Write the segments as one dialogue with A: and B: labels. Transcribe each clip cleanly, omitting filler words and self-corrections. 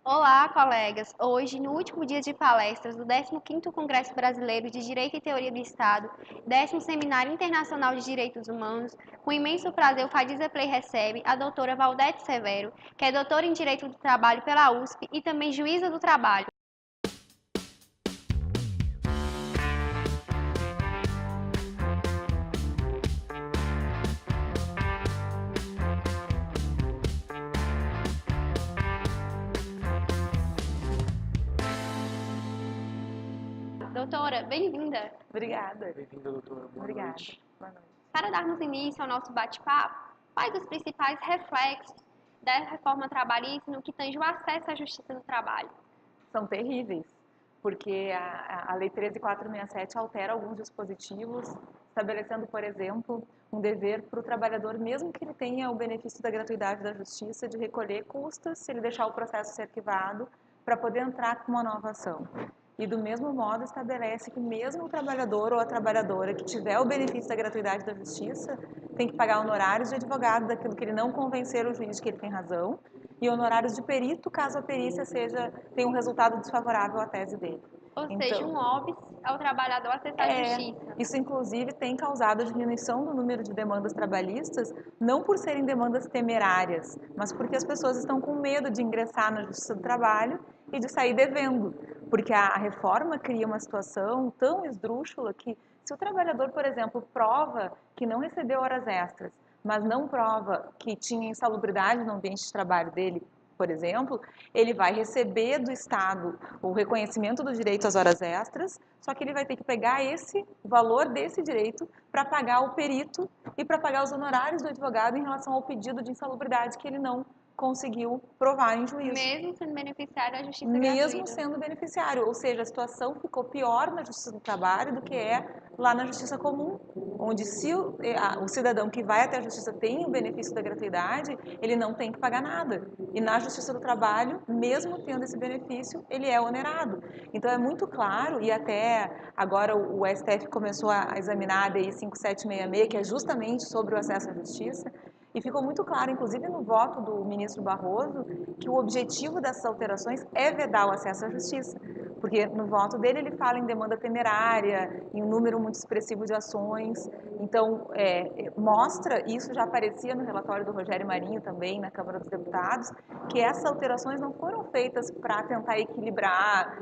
A: Olá, colegas! Hoje, no último dia de palestras do 15º Congresso Brasileiro de Direito e Teoria do Estado, 10º Seminário Internacional de Direitos Humanos, com imenso prazer o Fadiza Play recebe a doutora Valdete Severo, que é doutora em Direito do Trabalho pela USP e também juíza do trabalho. Doutora, bem-vinda!
B: Obrigada.
C: Bem-vinda, doutora. Boa
B: Obrigada.
C: noite.
B: Boa noite.
A: Para darmos início ao nosso bate-papo, quais os principais reflexos da reforma trabalhista no que tange o acesso à justiça do trabalho?
B: São terríveis, porque a Lei 13.467 altera alguns dispositivos, estabelecendo, por exemplo, um dever para o trabalhador, mesmo que ele tenha o benefício da gratuidade da justiça, de recolher custas se ele deixar o processo ser arquivado, para poder entrar com uma nova ação. E do mesmo modo estabelece que mesmo o trabalhador ou a trabalhadora que tiver o benefício da gratuidade da justiça tem que pagar honorários de advogado daquilo que ele não convencer o juiz de que ele tem razão e honorários de perito caso a perícia tenha um resultado desfavorável à tese dele.
A: Ou seja, um óbice ao trabalhador acessar a justiça.
B: Isso inclusive tem causado a diminuição do número de demandas trabalhistas, não por serem demandas temerárias, mas porque as pessoas estão com medo de ingressar na Justiça do Trabalho e de sair devendo, porque a reforma cria uma situação tão esdrúxula que se o trabalhador, por exemplo, prova que não recebeu horas extras, mas não prova que tinha insalubridade no ambiente de trabalho dele, por exemplo, ele vai receber do Estado o reconhecimento do direito às horas extras, só que ele vai ter que pegar esse valor desse direito para pagar o perito e para pagar os honorários do advogado em relação ao pedido de insalubridade que ele não conseguiu provar em juízo.
A: Mesmo sendo beneficiário da justiça
B: Mesmo
A: gratuita.
B: sendo beneficiário, ou seja, a situação ficou pior na Justiça do Trabalho do que é lá na Justiça Comum, onde se o cidadão que vai até a Justiça tem o benefício da gratuidade, ele não tem que pagar nada. E na Justiça do Trabalho, mesmo tendo esse benefício, ele é onerado. Então é muito claro, e até agora o STF começou a examinar a DI 5766, que é justamente sobre o acesso à justiça, e ficou muito claro, inclusive no voto do ministro Barroso, que o objetivo dessas alterações é vedar o acesso à justiça. Porque no voto dele ele fala em demanda temerária, em um número muito expressivo de ações. Então, mostra, isso já aparecia no relatório do Rogério Marinho também, na Câmara dos Deputados, que essas alterações não foram feitas para tentar equilibrar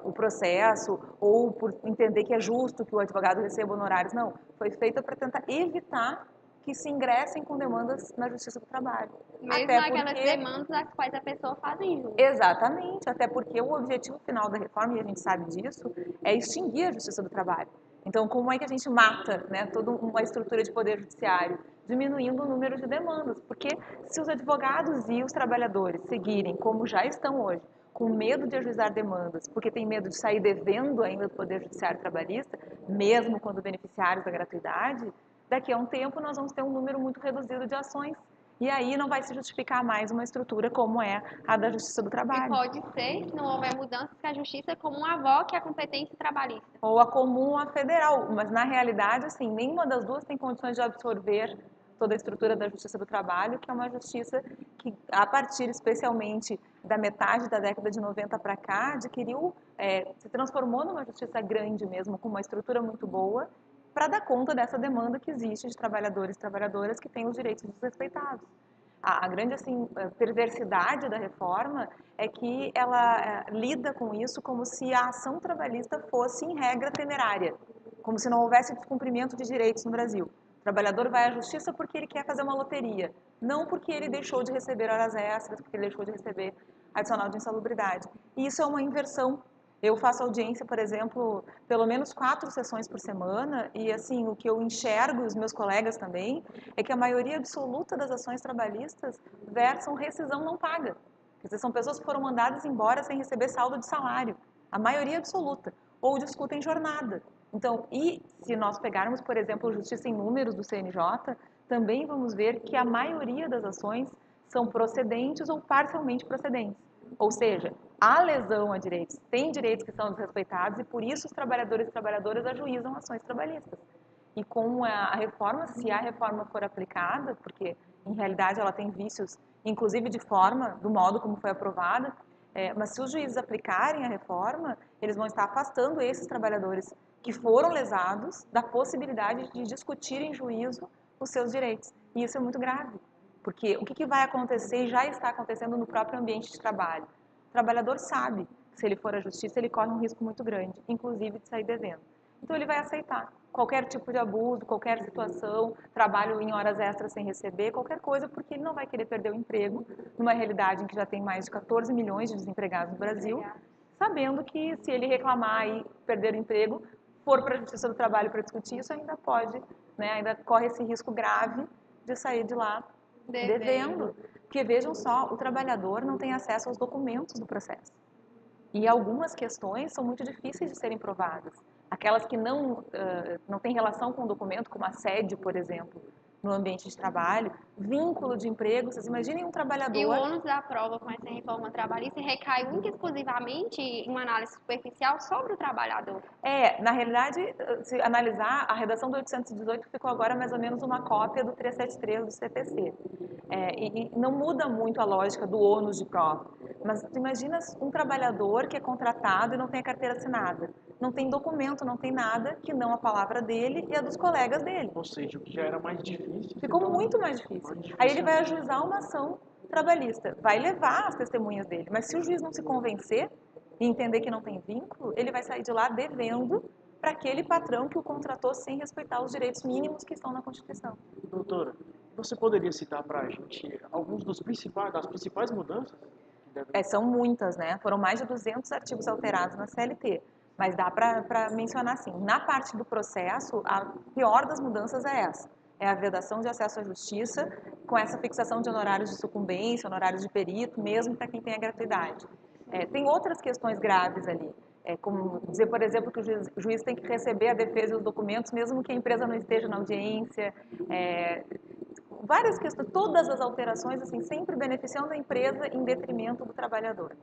B: o processo ou por entender que é justo que o advogado receba honorários. Não, foi feita para tentar evitar que se ingressem com demandas na Justiça do Trabalho.
A: Mesmo aquelas demandas às quais a pessoa faz injúria.
B: Exatamente, até porque o objetivo final da reforma, e a gente sabe disso, é extinguir a Justiça do Trabalho. Então, como é que a gente mata, né, toda uma estrutura de poder judiciário? Diminuindo o número de demandas, porque se os advogados e os trabalhadores seguirem como já estão hoje, com medo de ajuizar demandas, porque tem medo de sair devendo ainda do Poder Judiciário Trabalhista, mesmo quando beneficiários da gratuidade, daqui a um tempo nós vamos ter um número muito reduzido de ações. E aí não vai se justificar mais uma estrutura como é a da Justiça do
A: E
B: Trabalho.
A: pode ser, se não houver mudanças, que a justiça comum avoque a competência trabalhista.
B: Ou a comum ou a federal, mas na realidade, assim, nenhuma das duas tem condições de absorver toda a estrutura da Justiça do Trabalho, que é uma justiça que, a partir especialmente da metade da década de 90 para cá, adquiriu, se transformou numa justiça grande mesmo, com uma estrutura muito boa, para dar conta dessa demanda que existe de trabalhadores e trabalhadoras que têm os direitos desrespeitados. A grande assim, perversidade da reforma é que ela lida com isso como se a ação trabalhista fosse, em regra, temerária, como se não houvesse descumprimento de direitos no Brasil. O trabalhador vai à justiça porque ele quer fazer uma loteria, não porque ele deixou de receber horas extras, porque ele deixou de receber adicional de insalubridade. E isso é uma inversão. Eu faço audiência, por exemplo, pelo menos 4 sessões por semana e, assim, o que eu enxergo, os meus colegas também, é que a maioria absoluta das ações trabalhistas versam rescisão não paga. Quer dizer, são pessoas que foram mandadas embora sem receber saldo de salário. A maioria absoluta. Ou discutem jornada. Então, e se nós pegarmos, por exemplo, Justiça em Números do CNJ, também vamos ver que a maioria das ações são procedentes ou parcialmente procedentes. Ou seja, há lesão a direitos, tem direitos que são desrespeitados e por isso os trabalhadores e trabalhadoras ajuizam ações trabalhistas. E com a reforma, se a reforma for aplicada, porque em realidade ela tem vícios, inclusive de forma, do modo como foi aprovada, Mas se os juízes aplicarem a reforma, eles vão estar afastando esses trabalhadores que foram lesados da possibilidade de discutir em juízo os seus direitos. E isso é muito grave, porque o que vai acontecer e já está acontecendo no próprio ambiente de trabalho? O trabalhador sabe que se ele for à justiça, ele corre um risco muito grande, inclusive de sair devendo. Então ele vai aceitar qualquer tipo de abuso, qualquer situação, trabalho em horas extras sem receber, qualquer coisa, porque ele não vai querer perder o emprego numa realidade em que já tem mais de 14 milhões de desempregados no Brasil, sabendo que se ele reclamar e perder o emprego, for para a Justiça do Trabalho para discutir isso, ainda pode, né, ainda corre esse risco grave de sair de lá devendo. Porque vejam só, o trabalhador não tem acesso aos documentos do processo. E algumas questões são muito difíceis de serem provadas. Aquelas que não têm relação com o documento, como assédio, por exemplo, no ambiente de trabalho, vínculo de emprego. Vocês imaginem um trabalhador...
A: E o ônus da prova com essa reforma trabalhista recai única e exclusivamente em uma análise superficial sobre o trabalhador.
B: Na realidade, se analisar, a redação do 818 ficou agora mais ou menos uma cópia do 373 do CPC. E não muda muito a lógica do ônus de prova. Mas tu imagina um trabalhador que é contratado e não tem a carteira assinada. Não tem documento, não tem nada que não a palavra dele e a dos colegas dele.
C: Ou seja, o que já era mais difícil...
B: Ficou muito mais difícil. Aí ele vai ajuizar uma ação trabalhista, vai levar as testemunhas dele. Mas se o juiz não se convencer e entender que não tem vínculo, ele vai sair de lá devendo para aquele patrão que o contratou sem respeitar os direitos mínimos que estão na Constituição.
C: Doutora, você poderia citar para a gente alguns das principais mudanças?
B: São muitas, né? Foram mais de 200 artigos alterados na CLT. Mas dá para mencionar assim, na parte do processo, a pior das mudanças é essa. É a vedação de acesso à justiça, com essa fixação de honorários de sucumbência, honorários de perito, mesmo para quem tem a gratuidade. Tem outras questões graves ali, como dizer, por exemplo, que o juiz tem que receber a defesa e os documentos, mesmo que a empresa não esteja na audiência. Várias questões, todas as alterações, assim, sempre beneficiando a empresa em detrimento do trabalhador.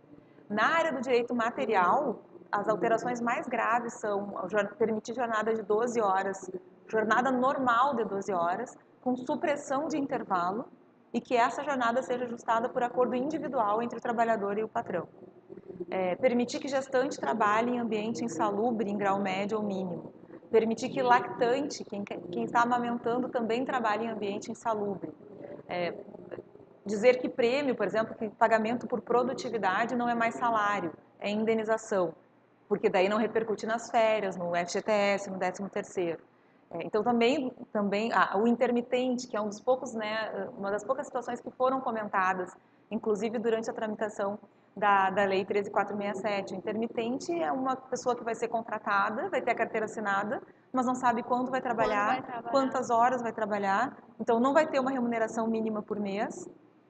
B: Na área do direito material, as alterações mais graves são permitir jornada de 12 horas, jornada normal de 12 horas, com supressão de intervalo, e que essa jornada seja ajustada por acordo individual entre o trabalhador e o patrão. Permitir que gestante trabalhe em ambiente insalubre em grau médio ou mínimo. Permitir que lactante, quem está amamentando, também trabalhe em ambiente insalubre. Dizer que prêmio, por exemplo, que pagamento por produtividade não é mais salário, é indenização, porque daí não repercute nas férias, no FGTS, no 13º. Então também o intermitente, que é uma das poucas situações que foram comentadas, inclusive durante a tramitação da Lei 13.467. O intermitente é uma pessoa que vai ser contratada, vai ter a carteira assinada, mas não sabe quando vai trabalhar, quantas horas vai trabalhar, então não vai ter uma remuneração mínima por mês.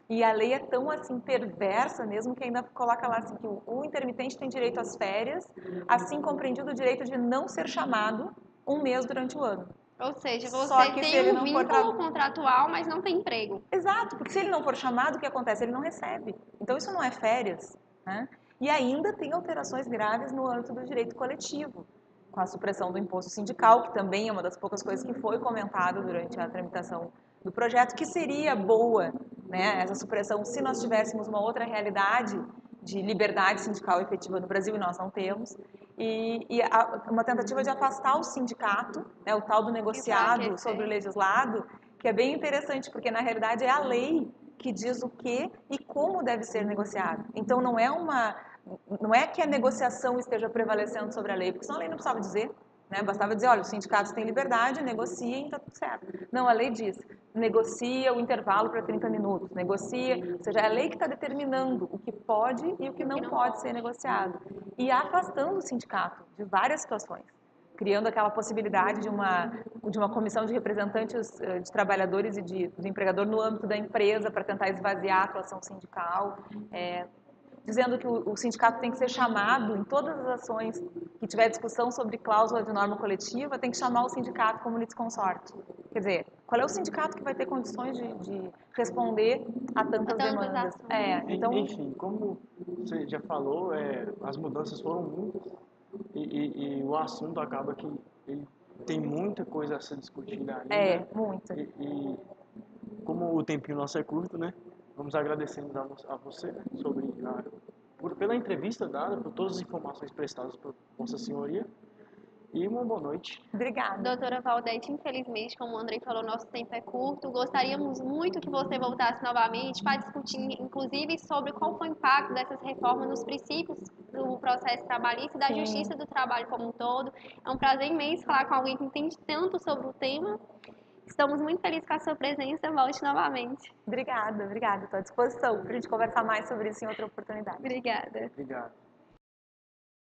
B: E a lei é tão assim perversa mesmo que ainda coloca lá assim que o intermitente tem direito às férias, assim compreendido o direito de não ser chamado um mês durante o ano.
A: Ou seja, você tem um vínculo contratual, mas não tem emprego.
B: Exato, porque se ele não for chamado, o que acontece? Ele não recebe. Então isso não é férias, né? E ainda tem alterações graves no âmbito do direito coletivo, com a supressão do imposto sindical, que também é uma das poucas coisas que foi comentado durante a tramitação do projeto, que seria boa, né, essa supressão se nós tivéssemos uma outra realidade de liberdade sindical efetiva no Brasil, e nós não temos, uma tentativa de afastar o sindicato, né, o tal do negociado sobre o legislado, que é bem interessante, porque na realidade é a lei que diz o que e como deve ser negociado. Então não é que a negociação esteja prevalecendo sobre a lei, porque senão a lei não precisava dizer, né? Bastava dizer, olha, os sindicatos têm liberdade, negociem, está tudo certo. Não, a lei diz, negocia o intervalo para 30 minutos, negocia, ou seja, é a lei que está determinando o que pode e o que não pode ser negociado. E afastando o sindicato de várias situações, criando aquela possibilidade de uma comissão de representantes de trabalhadores e do empregador no âmbito da empresa para tentar esvaziar a atuação sindical, dizendo que o sindicato tem que ser chamado em todas as ações que tiver discussão sobre cláusula de norma coletiva, tem que chamar o sindicato como litisconsorte. Quer dizer, qual é o sindicato que vai ter condições de responder a tantas demandas?
C: Então... Enfim, como você já falou, as mudanças foram muitas e o assunto acaba que ele tem muita coisa a ser discutida ainda.
B: Muita.
C: E como o tempinho nosso é curto, né? Vamos agradecendo a você pela entrevista dada, por todas as informações prestadas por Vossa Senhoria. E uma boa noite.
B: Obrigada.
A: Doutora Valdete, infelizmente, como o Andrei falou, nosso tempo é curto. Gostaríamos muito que você voltasse novamente para discutir, inclusive, sobre qual foi o impacto dessas reformas nos princípios do processo trabalhista e da justiça do trabalho como um todo. É um prazer imenso falar com alguém que entende tanto sobre o tema. Estamos muito felizes com a sua presença. Volte novamente.
B: Obrigada. Estou à disposição para a gente conversar mais sobre isso em outra oportunidade.
A: Obrigada.
C: Obrigado.